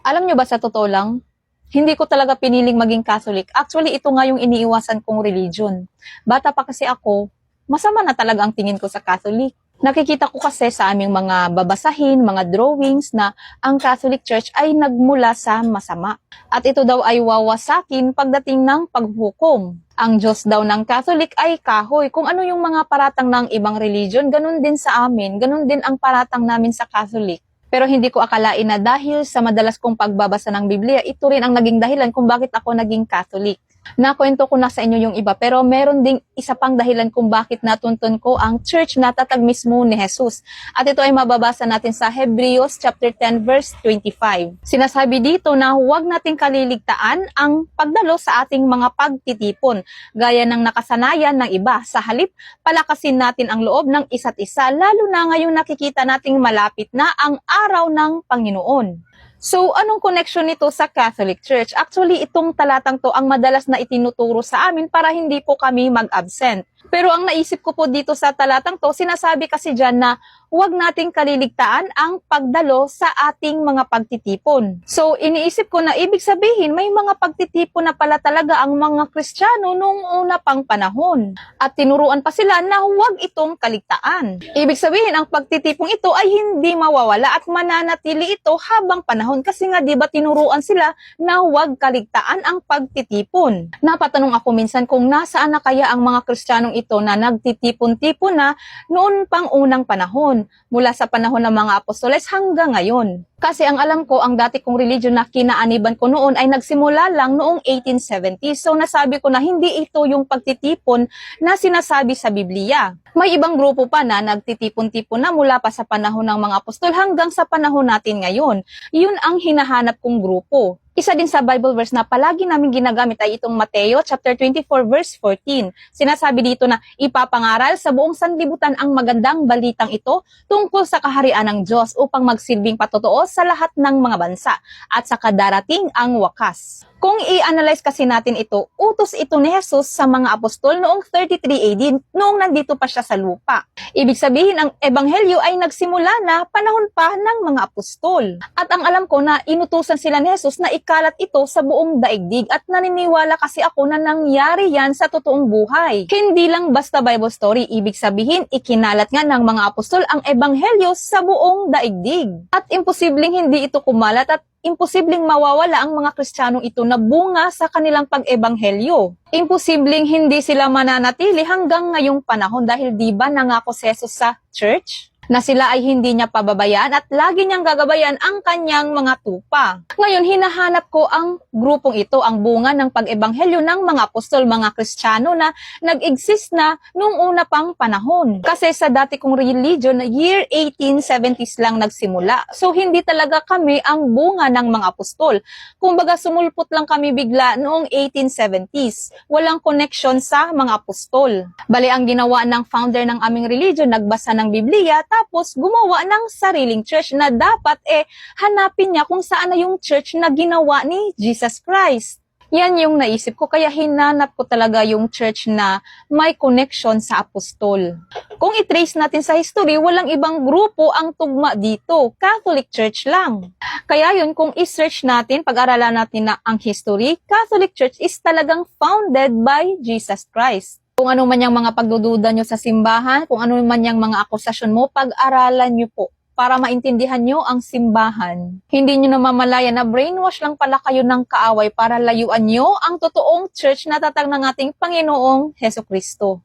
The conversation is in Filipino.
Alam nyo ba sa totoo lang, hindi ko talaga piniling maging Catholic. Actually, ito nga yung iniiwasan kong religion. Bata pa kasi ako, masama na talaga ang tingin ko sa Catholic. Nakikita ko kasi sa aming mga babasahin, mga drawings na ang Catholic Church ay nagmula sa masama. At ito daw ay wawasakin pagdating ng paghukom. Ang Diyos daw ng Catholic ay kahoy. Kung ano yung mga paratang ng ibang religion, ganun din sa amin. Ganun din ang paratang namin sa Catholic. Pero hindi ko akalain na dahil sa madalas kong pagbabasa ng Biblia, ito rin ang naging dahilan kung bakit ako naging Catholic. Nakwento ko na sa inyo yung iba, pero meron ding isa pang dahilan kung bakit natuntun ko ang church na tatag mismo ni Jesus. At ito ay mababasa natin sa Hebrews chapter 10 verse 25. Sinasabi dito na huwag nating kaliligtaan ang pagdalo sa ating mga pagtitipon, gaya ng nakasanayan ng iba. Sa halip, palakasin natin ang loob ng isa't isa, lalo na ngayong nakikita nating malapit na ang araw ng Panginoon. So, anong connection nito sa Catholic Church? Actually, itong talatang to ang madalas na itinuturo sa amin para hindi po kami mag-absent. Pero ang naisip ko po dito sa talatang to, sinasabi kasi dyan na huwag nating kaliligtaan ang pagdalo sa ating mga pagtitipon. So, iniisip ko na ibig sabihin may mga pagtitipon na pala talaga ang mga Kristiyano noong una pang panahon. At tinuruan pa sila na huwag itong kaligtaan. Ibig sabihin, ang pagtitipong ito ay hindi mawawala at mananatili ito habang panahon. Kasi nga, di ba tinuruan sila na huwag kaligtaan ang pagtitipon. Napatanong ako minsan kung nasaan na kaya ang mga Kristiyanong ito na nagtitipon-tipon na noon pang unang panahon, mula sa panahon ng mga apostoles hanggang ngayon. Kasi ang alam ko, ang dati kong religion na kinaaniban ko noon ay nagsimula lang noong 1870s. So nasabi ko na hindi ito yung pagtitipon na sinasabi sa Biblia. May ibang grupo pa na nagtitipon-tipon na mula pa sa panahon ng mga apostol hanggang sa panahon natin ngayon. Yun ang hinahanap kong grupo. Isa din sa Bible verse na palagi namin ginagamit ay itong Mateo chapter 24 verse 14. Sinasabi dito na ipapangaral sa buong sanlibutan ang magandang balitang ito tungkol sa kaharian ng Diyos upang magsilbing patotoo sa lahat ng mga bansa at sa kadarating ang wakas. Kung i-analyze kasi natin ito, utos ito ni Jesus sa mga apostol noong 33 AD, noong nandito pa siya sa lupa. Ibig sabihin, ang ebanghelyo ay nagsimula na panahon pa ng mga apostol. At ang alam ko na inutusan sila ni Jesus na ikalat ito sa buong daigdig at naniniwala kasi ako na nangyari yan sa totoong buhay. Hindi lang basta Bible story, ibig sabihin, ikinalat nga ng mga apostol ang ebanghelyo sa buong daigdig. At imposibleng hindi ito kumalat at imposibleng mawawala ang mga Kristiyanong ito na bunga sa kanilang pag-ebanghelyo. Imposibleng hindi sila mananatili hanggang ngayong panahon dahil di ba nangako si Jesus sa church na sila ay hindi niya pababayaan at lagi niyang gagabayan ang kanyang mga tupa. Ngayon, hinahanap ko ang grupong ito, ang bunga ng pag-ebanghelyo ng mga apostol, mga Kristiyano na nag-exist na noong una pang panahon. Kasi sa dati kong religion, year 1870s lang nagsimula. So, hindi talaga kami ang bunga ng mga apostol. Kumbaga, sumulpot lang kami bigla noong 1870s. Walang connection sa mga apostol. Bali, ang ginawa ng founder ng aming religion, nagbasa ng Biblia, tapos gumawa ng sariling church na dapat hanapin niya kung saan na yung church na ginawa ni Jesus Christ. Yan yung naisip ko, kaya hinanap ko talaga yung church na may connection sa apostol. Kung i-trace natin sa history, walang ibang grupo ang tugma dito, Catholic Church lang. Kaya yun, kung i-search natin, pag-aralan natin na ang history, Catholic Church is talagang founded by Jesus Christ. Kung ano man yung mga pagdududa nyo sa simbahan, kung ano man yung mga akusasyon mo, pag-aralan nyo po para maintindihan nyo ang simbahan. Hindi nyo namamalaya na brainwash lang pala kayo ng kaaway para layuan nyo ang totoong church na tatag ng ating Panginoong Hesukristo.